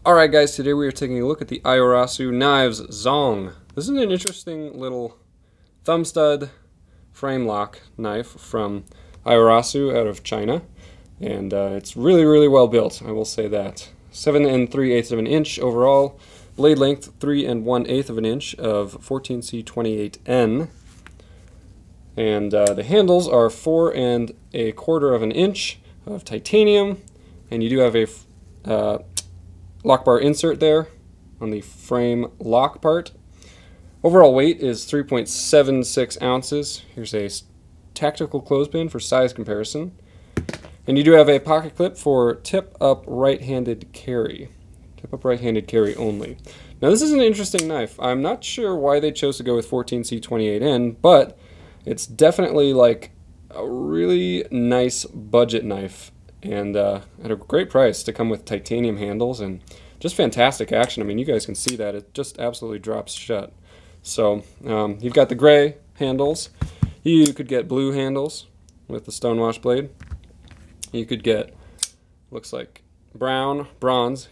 Alright guys, today we are taking a look at the Aiorosu knives Zong. This is an interesting little thumb stud frame lock knife from Aiorosu out of China. And it's really well built, I will say that. 7 3/8 of an inch overall, blade length 3 1/8 of an inch of 14C28N. And the handles are 4 1/4 of an inch of titanium, and you do have a lock bar insert there on the frame lock part. Overall weight is 3.76 ounces. Here's a tactical clothespin for size comparison. And you do have a pocket clip for tip-up right-handed carry. Tip-up right-handed carry only. Now this is an interesting knife. I'm not sure why they chose to go with 14C28N, but it's definitely like a really nice budget knife. And at a great price to come with titanium handles and just fantastic action. I mean, you guys can see that. It just absolutely drops shut. So you've got the gray handles. You could get blue handles with the stonewash blade. You could get, looks like bronze,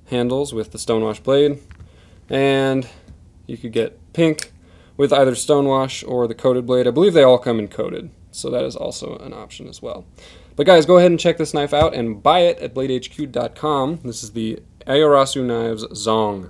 handles with the stonewash blade. And you could get pink with either stonewash or the coated blade. I believe they all come in coated, so that is also an option as well. But guys, go ahead and check this knife out and buy it at bladehq.com. This is the Aiorosu Knives Zong.